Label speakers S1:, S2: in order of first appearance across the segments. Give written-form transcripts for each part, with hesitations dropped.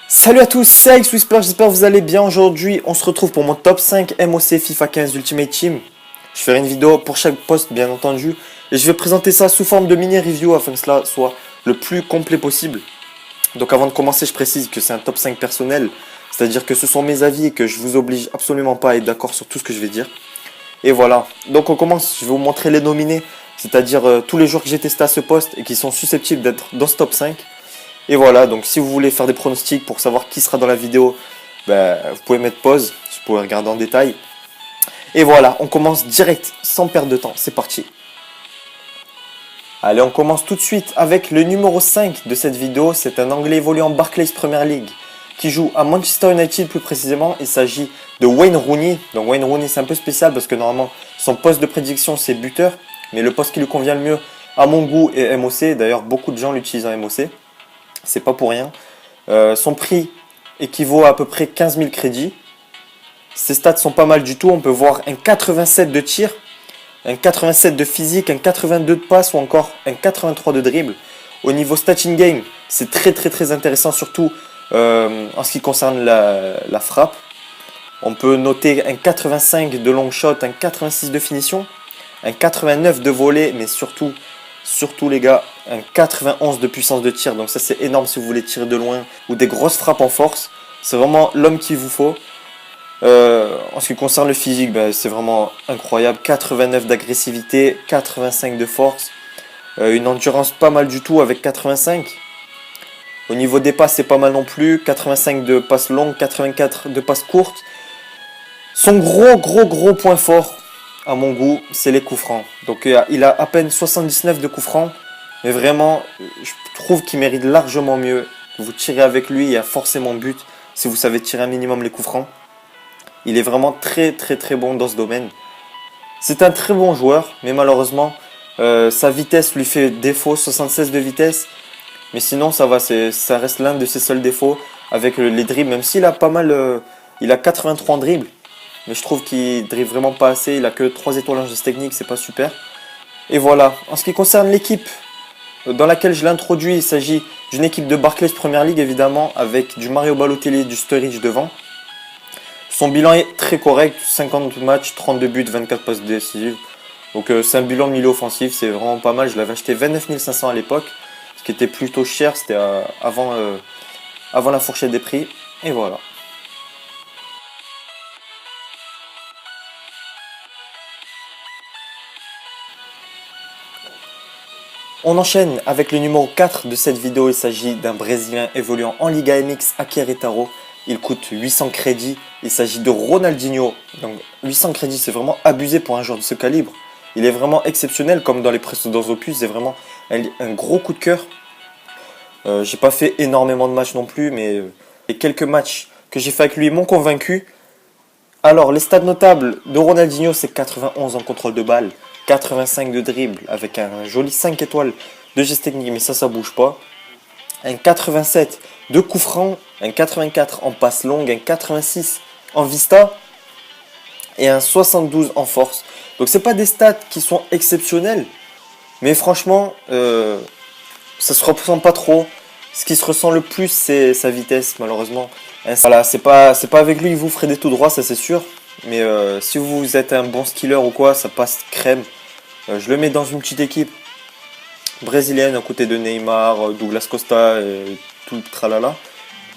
S1: Salut à tous, c'est Alex Whisper, j'espère que vous allez bien. Aujourd'hui, on se retrouve pour mon top 5 MOC FIFA 15 Ultimate Team. Je ferai une vidéo pour chaque poste, bien entendu. Et je vais présenter ça sous forme de mini-review afin que cela soit le plus complet possible. Donc avant de commencer, je précise que c'est un top 5 personnel. C'est-à-dire que ce sont mes avis et que je vous oblige absolument pas à être d'accord sur tout ce que je vais dire. Et voilà, donc on commence, je vais vous montrer les nominés. C'est-à-dire tous les joueurs que j'ai testés à ce poste et qui sont susceptibles d'être dans ce top 5. Et voilà, donc si vous voulez faire des pronostics pour savoir qui sera dans la vidéo, vous pouvez mettre pause, vous pouvez regarder en détail. Et voilà, on commence direct, sans perdre de temps, c'est parti. Allez, on commence tout de suite avec le numéro 5 de cette vidéo. C'est un Anglais évoluant en Barclays Premier League, qui joue à Manchester United plus précisément. Il s'agit de Wayne Rooney. Donc Wayne Rooney c'est un peu spécial parce que normalement son poste de prédiction c'est buteur. Mais le poste qui lui convient le mieux à mon goût est MOC. D'ailleurs beaucoup de gens l'utilisent en MOC. C'est pas pour rien. Son prix équivaut à peu près 15 000 crédits. Ses stats sont pas mal du tout. On peut voir un 87 de tir, un 87 de physique, un 82 de passe ou encore un 83 de dribble. Au niveau stat in game, c'est très intéressant, surtout en ce qui concerne la frappe. On peut noter un 85 de long shot, un 86 de finition, un 89 de volée, mais surtout les gars, un 91 de puissance de tir. Donc ça c'est énorme si vous voulez tirer de loin ou des grosses frappes en force. C'est vraiment l'homme qu'il vous faut. En ce qui concerne le physique, c'est vraiment incroyable. 89 d'agressivité, 85 de force, une endurance pas mal du tout avec 85. Au niveau des passes c'est pas mal non plus. 85 de passes longues, 84 de passes courtes. Son gros point fort, à mon goût, c'est les coups francs. Donc il a à peine 79 de coups francs. Mais vraiment, je trouve qu'il mérite largement mieux. Vous tirez avec lui, il y a forcément but. Si vous savez tirer un minimum les coups francs. Il est vraiment très bon dans ce domaine. C'est un très bon joueur. Mais malheureusement, sa vitesse lui fait défaut. 76 de vitesse. Mais sinon, ça va. Ça reste l'un de ses seuls défauts. Avec les dribbles. Même s'il a pas mal... il a 83 en dribble. Mais je trouve qu'il dribble vraiment pas assez. Il a que 3 étoiles en geste technique, c'est pas super. Et voilà. En ce qui concerne l'équipe dans laquelle je l'ai introduit, il s'agit d'une équipe de Barclays Premier League évidemment, avec du Mario Balotelli et du Sturridge devant. Son bilan est très correct, 50 matchs, 32 buts, 24 passes décisives. Donc c'est un bilan de milieu offensif, c'est vraiment pas mal. Je l'avais acheté 29 500 à l'époque, ce qui était plutôt cher, c'était avant la fourchette des prix. Et voilà. On enchaîne avec le numéro 4 de cette vidéo. Il s'agit d'un Brésilien évoluant en Liga MX à Querétaro. Il coûte 800 crédits. Il s'agit de Ronaldinho. Donc 800 crédits, c'est vraiment abusé pour un joueur de ce calibre. Il est vraiment exceptionnel comme dans les précédents opus. C'est vraiment un gros coup de cœur. J'ai pas fait énormément de matchs non plus, mais les quelques matchs que j'ai fait avec lui m'ont convaincu. Alors les stats notables de Ronaldinho, c'est 91 en contrôle de balle, 85 de dribble avec un joli 5 étoiles de geste technique, mais ça bouge pas. Un 87 de coup franc, un 84 en passe longue, un 86 en vista et un 72 en force. Donc c'est pas des stats qui sont exceptionnels, mais franchement ça se ressent pas trop. Ce qui se ressent le plus c'est sa vitesse malheureusement. Voilà, c'est pas avec lui que vous ferez des tout droits, ça c'est sûr. Mais si vous êtes un bon skiller ou quoi, ça passe crème. Je le mets dans une petite équipe brésilienne à côté de Neymar, Douglas Costa et tout le tralala.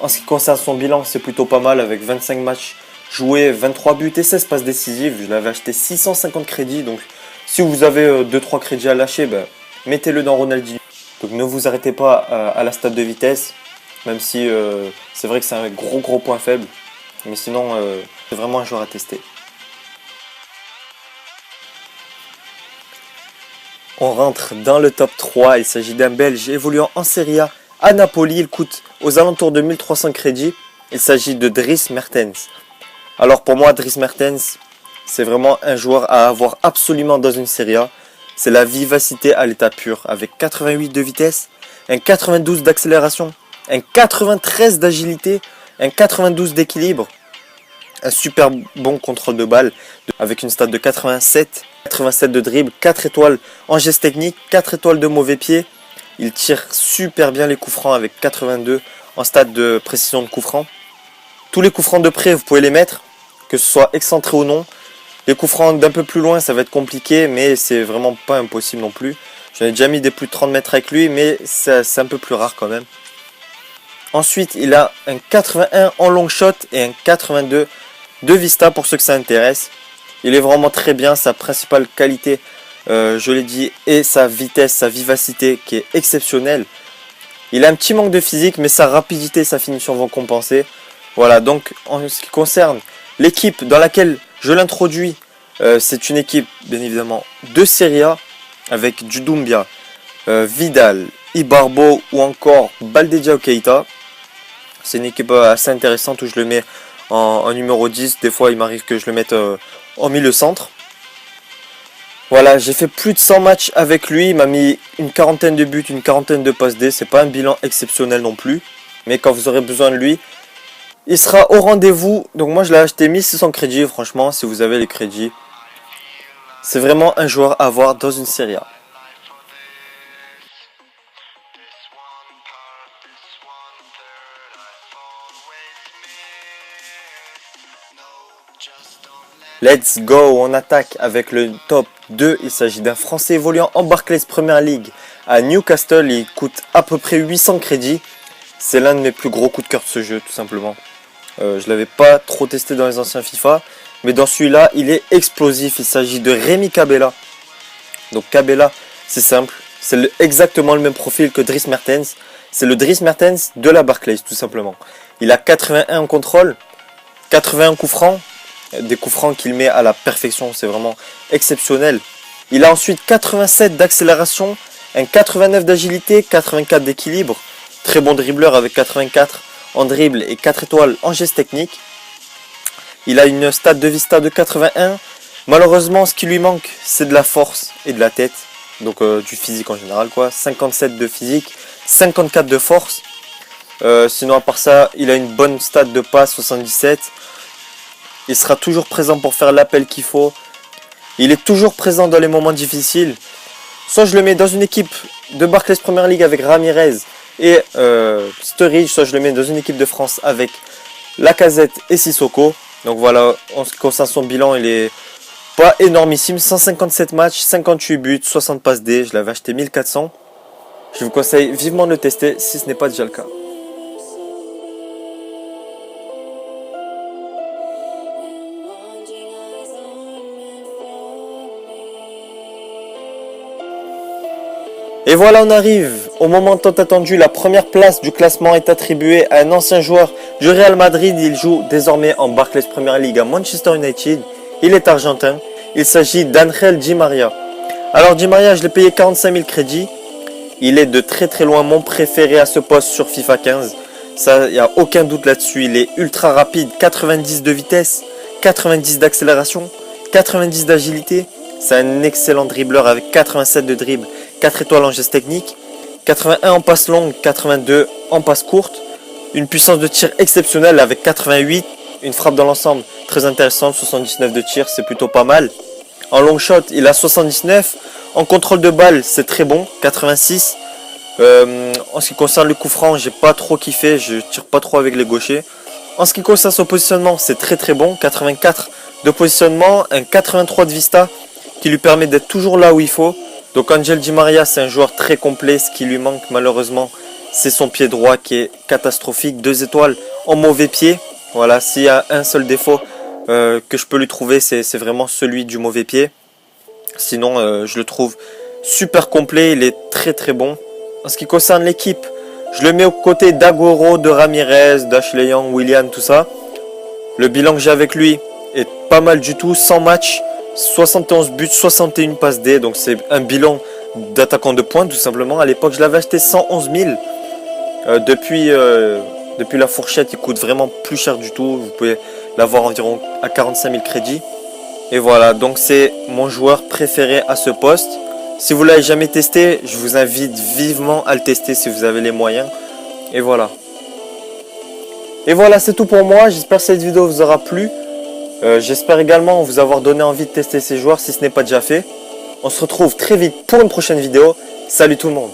S1: En ce qui concerne son bilan, c'est plutôt pas mal avec 25 matchs joués, 23 buts et 16 passes décisives. Je l'avais acheté 650 crédits. Donc si vous avez 2-3 crédits à lâcher, mettez-le dans Ronaldinho. Donc ne vous arrêtez pas à la stat de vitesse. Même si c'est vrai que c'est un gros point faible. Mais sinon, c'est vraiment un joueur à tester. On rentre dans le top 3. Il s'agit d'un Belge évoluant en Serie A à Napoli. Il coûte aux alentours de 1300 crédits. Il s'agit de Dries Mertens. Alors pour moi, Dries Mertens, c'est vraiment un joueur à avoir absolument dans une Serie A. C'est la vivacité à l'état pur. Avec 88 de vitesse, un 92 d'accélération, un 93 d'agilité, un 92 d'équilibre, un super bon contrôle de balle avec une stat de 87, 87 de dribble, 4 étoiles en geste technique, 4 étoiles de mauvais pied. Il tire super bien les coups francs avec 82 en stat de précision de coups francs. Tous les coups francs de près, vous pouvez les mettre, que ce soit excentré ou non. Les coups francs d'un peu plus loin, ça va être compliqué, mais c'est vraiment pas impossible non plus. J'en ai déjà mis des plus de 30 mètres avec lui, mais c'est un peu plus rare quand même. Ensuite, il a un 81 en long shot et un 82 de vista pour ceux que ça intéresse. Il est vraiment très bien, sa principale qualité, je l'ai dit, est sa vitesse, sa vivacité qui est exceptionnelle. Il a un petit manque de physique, mais sa rapidité et sa finition vont compenser. Voilà, donc en ce qui concerne l'équipe dans laquelle je l'introduis, c'est une équipe bien évidemment de Serie A avec du Doumbia, Vidal, Ibarbo ou encore Baldedia Keita. C'est une équipe assez intéressante où je le mets en numéro 10. Des fois il m'arrive que je le mette en milieu centre. Voilà, j'ai fait plus de 100 matchs avec lui. Il m'a mis une quarantaine de buts, une quarantaine de passes D. C'est pas un bilan exceptionnel non plus. Mais quand vous aurez besoin de lui, il sera au rendez-vous. Donc moi je l'ai acheté 1600 crédits. Franchement, si vous avez les crédits, c'est vraiment un joueur à avoir dans une Serie A. Let's go, on attaque avec le top 2. Il s'agit d'un Français évoluant en Barclays Premier League à Newcastle. Il coûte à peu près 800 crédits. C'est l'un de mes plus gros coups de cœur de ce jeu, tout simplement. Je ne l'avais pas trop testé dans les anciens FIFA, mais dans celui-là, il est explosif. Il s'agit de Rémi Cabella. Donc Cabella, c'est simple. C'est exactement le même profil que Dries Mertens. C'est le Dries Mertens de la Barclays, tout simplement. Il a 81 en contrôle, 81 coups francs. Des coups francs qu'il met à la perfection, c'est vraiment exceptionnel. Il a ensuite 87 d'accélération, un 89 d'agilité, 84 d'équilibre. Très bon dribbleur avec 84 en dribble et 4 étoiles en geste technique. Il a une stat de vista de 81. Malheureusement, ce qui lui manque, c'est de la force et de la tête. Donc du physique en général, quoi. 57 de physique, 54 de force. Sinon, à part ça, il a une bonne stat de passe, 77. Il sera toujours présent pour faire l'appel qu'il faut. Il est toujours présent dans les moments difficiles. Soit je le mets dans une équipe de Barclays Premier League avec Ramirez et Sturridge, soit je le mets dans une équipe de France avec Lacazette et Sissoko. Donc voilà, en ce qui concerne son bilan, il est pas énormissime. 157 matchs, 58 buts, 60 passes D. Je l'avais acheté 1400. Je vous conseille vivement de le tester si ce n'est pas déjà le cas. Et voilà, on arrive au moment tant attendu. La première place du classement est attribuée à un ancien joueur du Real Madrid. Il joue désormais en Barclays Premier League à Manchester United. Il est argentin. Il s'agit d'Angel Di Maria. Alors Di Maria, je l'ai payé 45 000 crédits. Il est de très très loin mon préféré à ce poste sur FIFA 15. Ça, il n'y a aucun doute là-dessus. Il est ultra rapide. 90 de vitesse, 90 d'accélération, 90 d'agilité. C'est un excellent dribbleur avec 87 de dribble, 4 étoiles en geste technique, 81 en passe longue, 82 en passe courte, une puissance de tir exceptionnelle avec 88, une frappe dans l'ensemble très intéressante, 79 de tir, c'est plutôt pas mal. En long shot, il a 79, en contrôle de balle, c'est très bon, 86. En ce qui concerne le coup franc, j'ai pas trop kiffé, je tire pas trop avec les gauchers. En ce qui concerne son positionnement, c'est très très bon, 84 de positionnement, un 83 de vista qui lui permet d'être toujours là où il faut. Donc Angel Di Maria, c'est un joueur très complet. Ce qui lui manque malheureusement, c'est son pied droit qui est catastrophique. 2 étoiles en mauvais pied. Voilà, s'il y a un seul défaut que je peux lui trouver, c'est vraiment celui du mauvais pied. Sinon, je le trouve super complet. Il est très très bon. En ce qui concerne l'équipe, je le mets aux côtés d'Agüero, de Ramirez, d'Ashley Young, Willian, tout ça. Le bilan que j'ai avec lui est pas mal du tout. 100 matchs. 71 buts, 61 passes D, donc c'est un bilan d'attaquant de pointe tout simplement. À l'époque, je l'avais acheté 111 000. Depuis la fourchette, il coûte vraiment plus cher du tout. Vous pouvez l'avoir environ à 45 000 crédits. Et voilà, donc c'est mon joueur préféré à ce poste. Si vous ne l'avez jamais testé, je vous invite vivement à le tester si vous avez les moyens. Et voilà. Et voilà, c'est tout pour moi. J'espère que cette vidéo vous aura plu. J'espère également vous avoir donné envie de tester ces joueurs si ce n'est pas déjà fait. On se retrouve très vite pour une prochaine vidéo. Salut tout le monde!